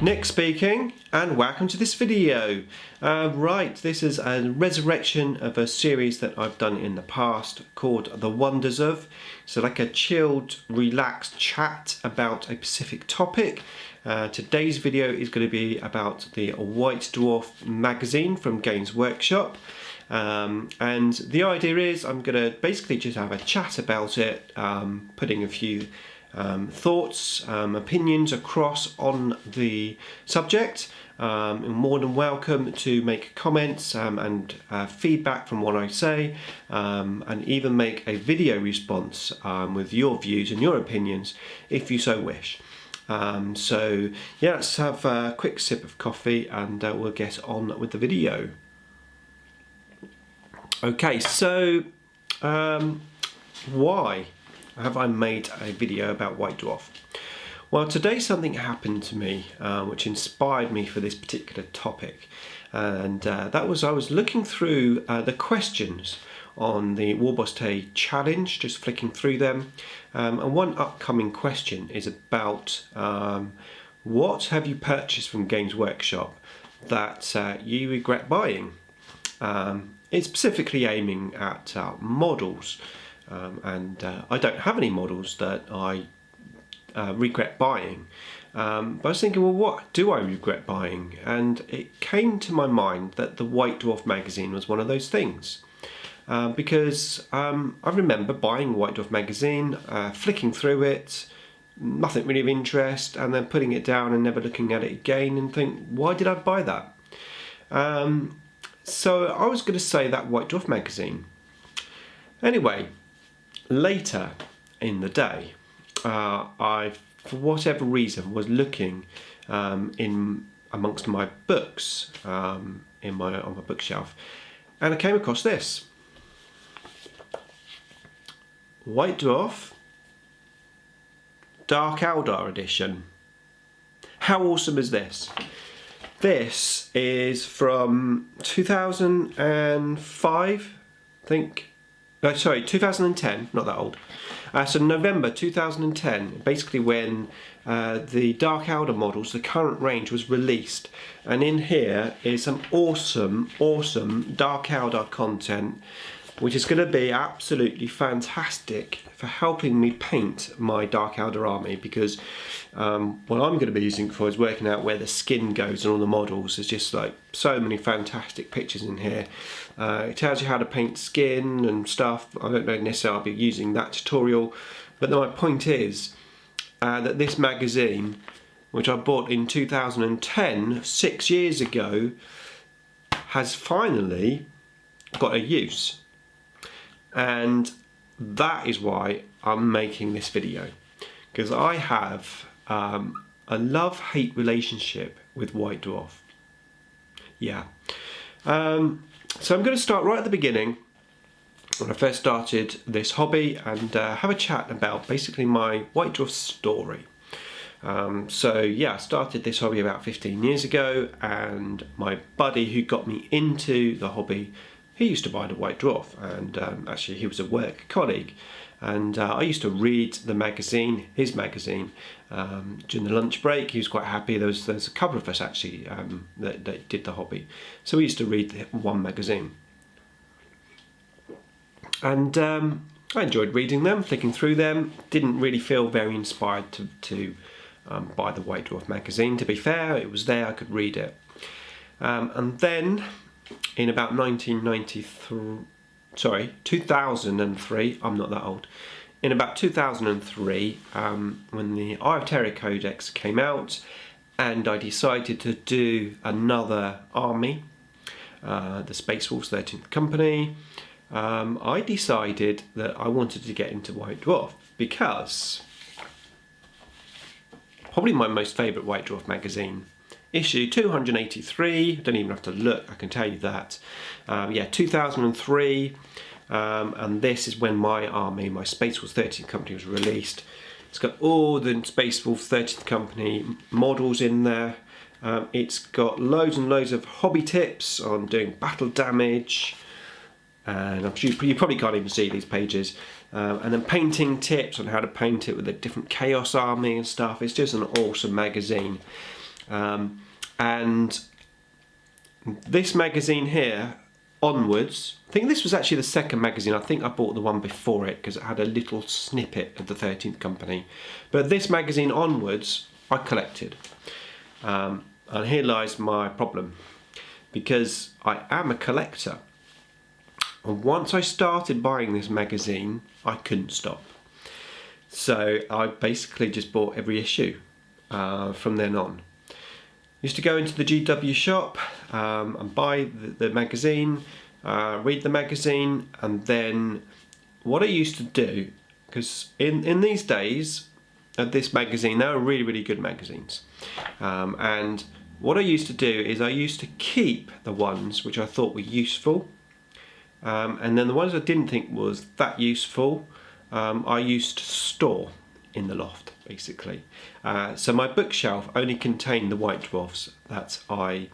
Nick speaking, and welcome to this video. Right, this is a resurrection of a series that I've done in the past called The Wonders Of. So like a chilled, relaxed chat about a specific topic. Today's video is going to be about the White Dwarf Magazine from Games Workshop. And the idea is I'm going to basically just have a chat about it, putting a few thoughts, opinions across on the subject. You're more than welcome to make comments and feedback from what I say, and even make a video response with your views and your opinions if you so wish. So yeah, let's have a quick sip of coffee and we'll get on with the video. Okay, so why have I made a video about White Dwarf? Well, today something happened to me which inspired me for this particular topic, and that was I was looking through the questions on the Warboss challenge, just flicking through them, and one upcoming question is about what have you purchased from Games Workshop that you regret buying? It's specifically aiming at models. And I don't have any models that I regret buying, but I was thinking, well, what do I regret buying? And it came to my mind that the White Dwarf magazine was one of those things, because I remember buying White Dwarf magazine, flicking through it, nothing really of interest, and then putting it down and never looking at it again and think, why did I buy that? So I was going to say that White Dwarf magazine. Anyway, later in the day, I, for whatever reason, was looking in amongst my books on my bookshelf, and I came across this White Dwarf Dark Eldar edition. How awesome is this? This is from 2005, I think. No, sorry, 2010, not that old. So November 2010, basically when the Dark Eldar models, the current range, was released. And in here is some awesome Dark Eldar content, which is going to be absolutely fantastic for helping me paint my Dark Eldar army, because what I'm going to be using for is working out where the skin goes and all the models. There's just like so many fantastic pictures in here. It tells you how to paint skin and stuff. I don't know necessarily I'll be using that tutorial, but my point is that this magazine, which I bought in 2010, 6 years ago, has finally got a use. And that is why I'm making this video, because I have a love-hate relationship with White Dwarf. Yeah. So I'm going to start right at the beginning, when I first started this hobby, and have a chat about basically my White Dwarf story. So yeah, I started this hobby about 15 years ago, and my buddy who got me into the hobby, he used to buy the White Dwarf, and actually he was a work colleague, and I used to read the magazine, his magazine, during the lunch break. He was quite happy. There's a couple of us actually that did the hobby, so we used to read one magazine, and I enjoyed reading them, flicking through them. Didn't really feel very inspired to buy the White Dwarf magazine. To be fair, it was there, I could read it, and then in about 2003, I'm not that old, in about 2003, when the Eye of Terror Codex came out, and I decided to do another army, the Space Wolves 13th Company, I decided that I wanted to get into White Dwarf, because probably my most favourite White Dwarf magazine, issue 283, don't even have to look, I can tell you that. Yeah, 2003, and this is when my army, my Space Wolves 13th Company, was released. It's got all the Space Wolves 13th Company models in there. It's got loads and loads of hobby tips on doing battle damage, and I'm sure you probably can't even see these pages. And then painting tips on how to paint it with a different Chaos army and stuff. It's just an awesome magazine. And this magazine here onwards, I think this was actually the second magazine. I think I bought the one before it because it had a little snippet of the 13th Company. But this magazine onwards, I collected. And here lies my problem, because I am a collector. And once I started buying this magazine, I couldn't stop. So I basically just bought every issue from then on. Used to go into the GW shop and buy the magazine, read the magazine, and then what I used to do, because in these days of this magazine, they were really, really good magazines. And what I used to do is I used to keep the ones which I thought were useful, and then the ones I didn't think was that useful, I used to store in the loft, basically. So my bookshelf only contained the White Dwarfs that I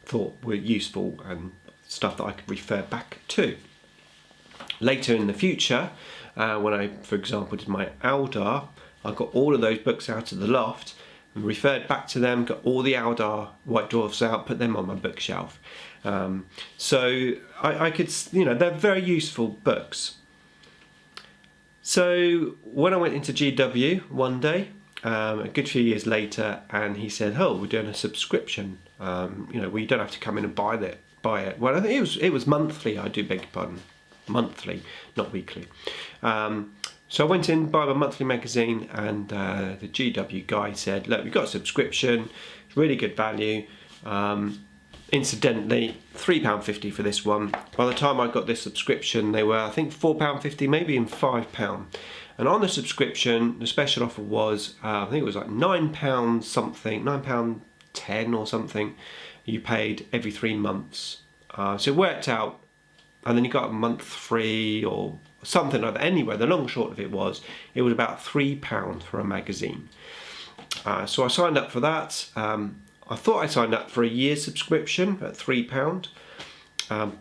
thought were useful and stuff that I could refer back to. Later in the future, when I, for example, did my Aldar, I got all of those books out of the loft and referred back to them, got all the Aldar White Dwarfs out, put them on my bookshelf. So I could, they're very useful books. So when I went into GW one day, a good few years later, and he said, "Oh, we're doing a subscription. We don't have to come in and buy it. Well, I think it was monthly. I do beg your pardon, monthly, not weekly. So I went in, buy my monthly magazine, and the GW guy said, "Look, we've got a subscription. It's really good value. Incidentally, £3.50 for this one. By the time I got this subscription, they were, I think, £4.50, maybe even £5. And on the subscription, the special offer was, I think it was like £9 something, £9.10 or something. You paid every 3 months. So it worked out, and then you got a month free or something like that. Anyway, the long and short of it was about £3 for a magazine. So I signed up for that. I thought I signed up for a year's subscription at £3,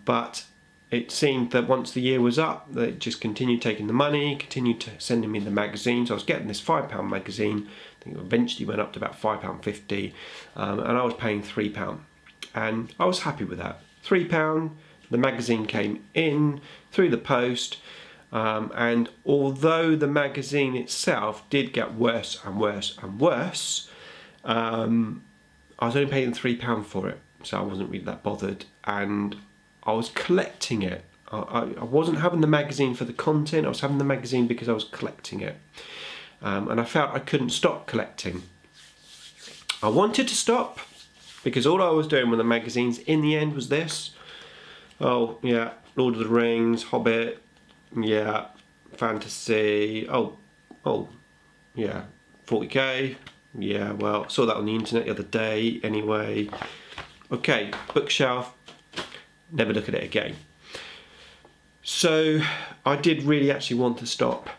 but it seemed that once the year was up, they just continued taking the money, continued sending me the magazines. I was getting this £5 magazine. I think it eventually went up to about £5.50, and I was paying £3. And I was happy with that. £3, the magazine came in through the post, and although the magazine itself did get worse and worse and worse, I was only paying £3 for it, so I wasn't really that bothered, and I was collecting it. I wasn't having the magazine for the content, I was having the magazine because I was collecting it. And I felt I couldn't stop collecting. I wanted to stop, because all I was doing with the magazines in the end was this. Oh yeah, Lord of the Rings, Hobbit, yeah, fantasy, oh yeah, 40k. Yeah, well, saw that on the internet the other day anyway. Okay, bookshelf, never look at it again. So I did really actually want to stop,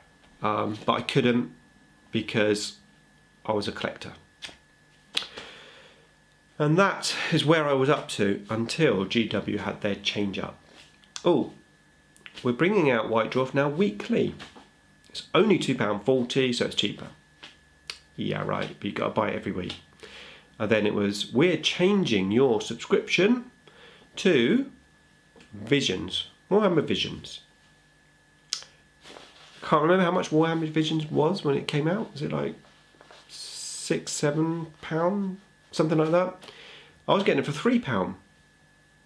but I couldn't because I was a collector. And that is where I was up to until GW had their change up. Oh, we're bringing out White Dwarf now weekly. It's only £2.40, so it's cheaper. Yeah, right, but you've got to buy it every week. And then it was, we're changing your subscription to Visions, Warhammer Visions. Can't remember how much Warhammer Visions was when it came out. Was it like £6-7? Something like that. I was getting it for £3.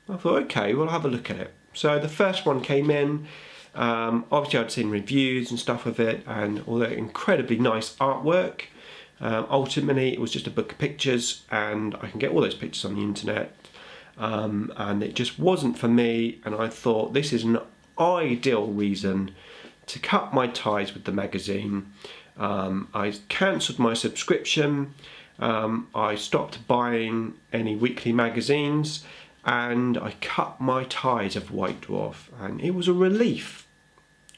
I thought, okay, well, I'll have a look at it. So the first one came in. Obviously, I'd seen reviews and stuff of it, and all that incredibly nice artwork. Ultimately, it was just a book of pictures, and I can get all those pictures on the internet, and it just wasn't for me. And I thought, this is an ideal reason to cut my ties with the magazine. I cancelled my subscription. I stopped buying any weekly magazines, and I cut my ties of White Dwarf, and it was a relief.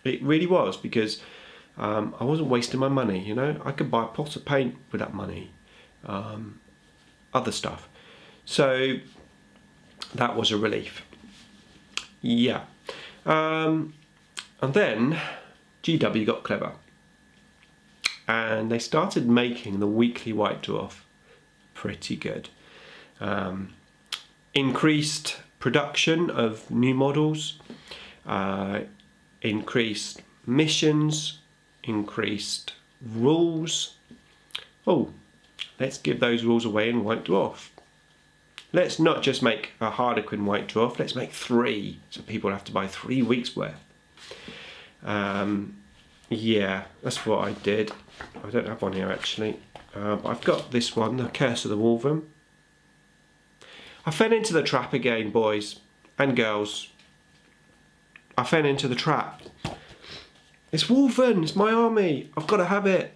It really was, because I wasn't wasting my money, I could buy a pot of paint with that money, other stuff. So that was a relief. Yeah. And then GW got clever, and they started making the weekly White Dwarf pretty good. Increased production of new models, increased missions, increased rules. Oh, let's give those rules away in White Dwarf. Let's not just make a Harlequin White Dwarf, let's make 3, so people have to buy 3 weeks worth. Yeah, that's what I did. I don't have one here actually, but I've got this one, The Curse of the Wolverhammers. I fell into the trap again, boys and girls. I fell into the trap. It's Wolverhammers, it's my army, I've got to have it.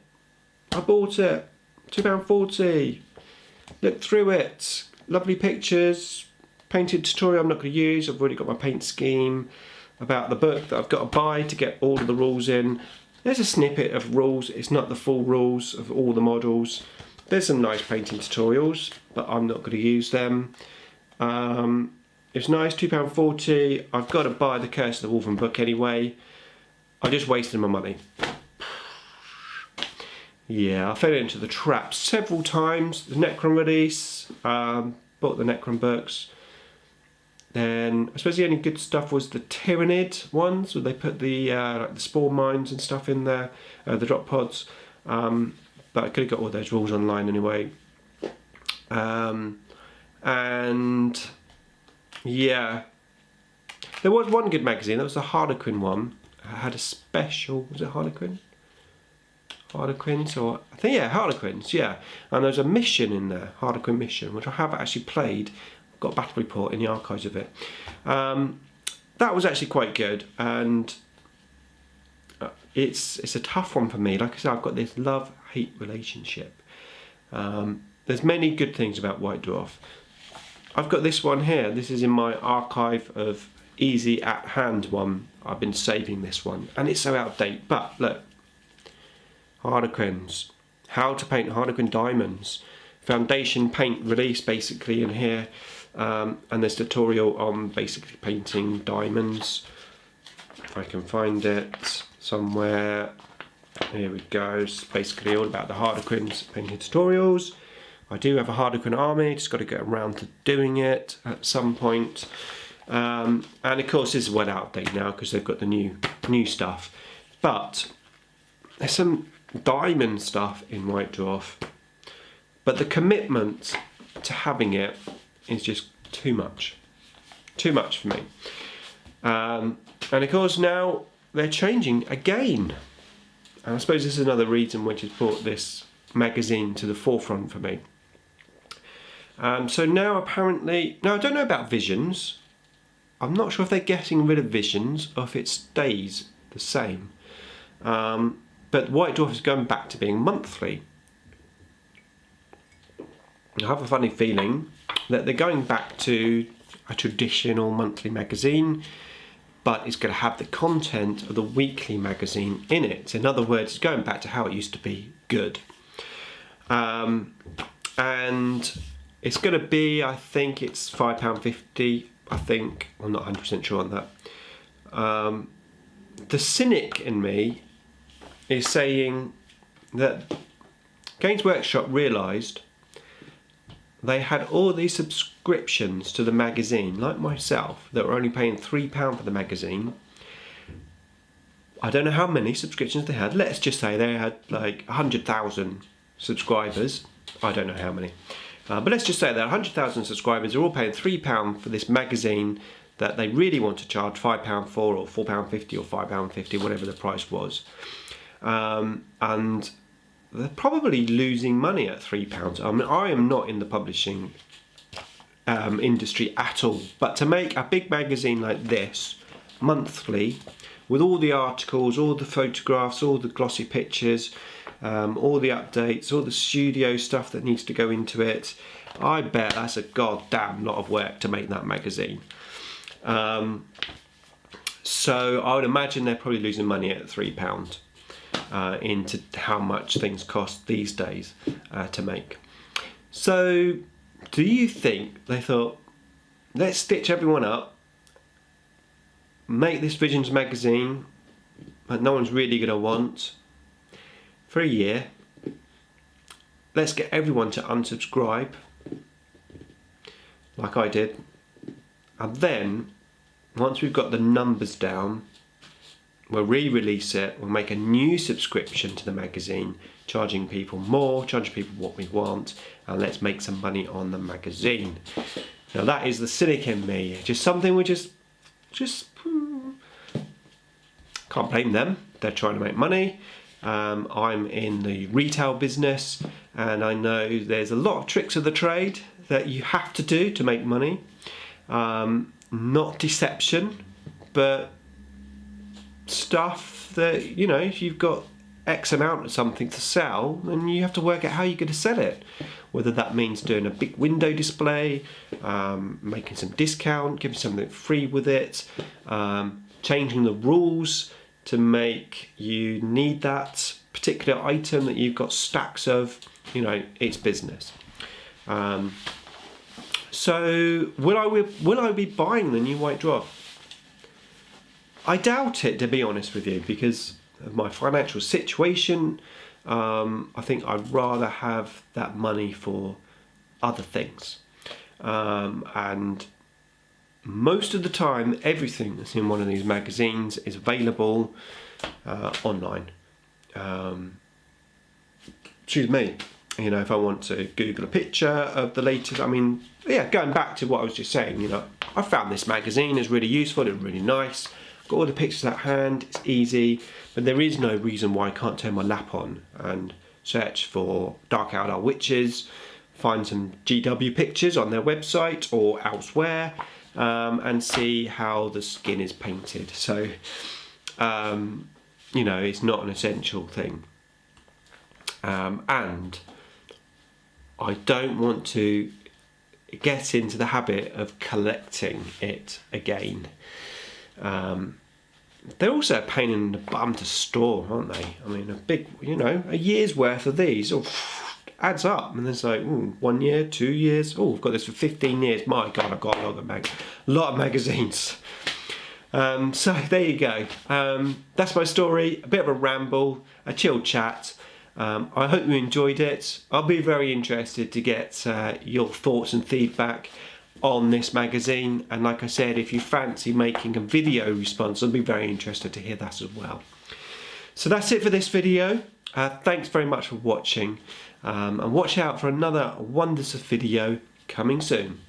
I bought it, £2.40. Look through it, lovely pictures, painted tutorial I'm not going to use, I've already got my paint scheme, about the book that I've got to buy to get all of the rules in. There's a snippet of rules, it's not the full rules of all the models. There's some nice painting tutorials, but I'm not going to use them. It's nice, £2.40. I've got to buy the Curse of the Wolverhammers book anyway. I just wasted my money. Yeah, I fell into the trap several times. The Necron release, bought the Necron books. Then I suppose the only good stuff was the Tyrannid ones, where they put the like the Spore Mines and stuff in there, the drop pods. But I could have got all those rules online anyway. And yeah, there was one good magazine. That was the Harlequin one. It had a special. Was it Harlequin? Harlequins, or I think, yeah, Harlequins, yeah. And there's a mission in there, Harlequin mission, which I have actually played. I've got a battle report in the archives of it. That was actually quite good, and it's a tough one for me. Like I said, I've got this love-hate relationship. There's many good things about White Dwarf. I've got this one here. This is in my archive of easy at hand one. I've been saving this one, and it's so out of date. But look, Harlequins, how to paint Harlequin diamonds, foundation paint release basically in here, and there's tutorial on basically painting diamonds. If I can find it somewhere, here we go. It's basically all about the Harlequins painting tutorials. I do have a Harlequin army, just got to get around to doing it at some point. And of course this is well out of date now because they've got the new stuff. But there's some diamond stuff in White Dwarf, but the commitment to having it is just too much for me. And of course now they're changing again, and I suppose this is another reason which has brought this magazine to the forefront for me. So now apparently, now I don't know about Visions. I'm not sure if they're getting rid of Visions or if it stays the same. But White Dwarf is going back to being monthly. I have a funny feeling that they're going back to a traditional monthly magazine, but it's going to have the content of the weekly magazine in it. In other words, it's going back to how it used to be good. And it's going to be, I think it's £5.50, I think. I'm not 100% sure on that. The cynic in me is saying that Games Workshop realised they had all these subscriptions to the magazine, like myself, that were only paying £3 for the magazine. I don't know how many subscriptions they had. Let's just say they had like 100,000 subscribers. I don't know how many. But let's just say that 100,000 subscribers are all paying £3 for this magazine that they really want to charge £5 for, or £4.50 or £5.50, whatever the price was. And they're probably losing money at £3. I mean, I am not in the publishing industry at all, but to make a big magazine like this monthly, with all the articles, all the photographs, all the glossy pictures, all the updates, all the studio stuff that needs to go into it, I bet that's a goddamn lot of work to make that magazine. So I would imagine they're probably losing money at £3 into how much things cost these days to make. So do you think they thought, let's stitch everyone up, make this Visions magazine that no one's really going to want for a year, let's get everyone to unsubscribe, like I did, and then once we've got the numbers down, we'll re-release it, we'll make a new subscription to the magazine, charging people more, charging people what we want, and let's make some money on the magazine. Now that is the cynic in me, just something we just can't blame them, they're trying to make money. I'm in the retail business, and I know there's a lot of tricks of the trade that you have to do to make money. Not deception, but stuff that, you know, if you've got X amount of something to sell, then you have to work out how you're going to sell it. Whether that means doing a big window display, making some discount, giving something free with it, changing the rules to make you need that particular item that you've got stacks of, you know, it's business. So will I be buying the new White Dwarf? I doubt it, to be honest with you, because of my financial situation. I think I'd rather have that money for other things. And most of the time, everything that's in one of these magazines is available online. Excuse me. You know, if I want to Google a picture of the latest, I mean, yeah, going back to what I was just saying, you know, I found this magazine is really useful and really nice. Got all the pictures at hand, it's easy, but there is no reason why I can't turn my lap on and search for Dark Eldar Witches, find some GW pictures on their website or elsewhere, and see how the skin is painted. So, you know, it's not an essential thing. And I don't want to get into the habit of collecting it again. They're also a pain in the bum to store, aren't they? I mean, a big, you know, a year's worth of these adds up, and there's like 1 year, 2 years. Oh, I've got this for 15 years. My God, I've got a lot of magazines. So there you go. That's my story. A bit of a ramble, a chill chat. I hope you enjoyed it. I'll be very interested to get your thoughts and feedback on this magazine, and like I said, if you fancy making a video response, I'll be very interested to hear that as well. So that's it for this video. Thanks very much for watching, and watch out for another wonders of video coming soon.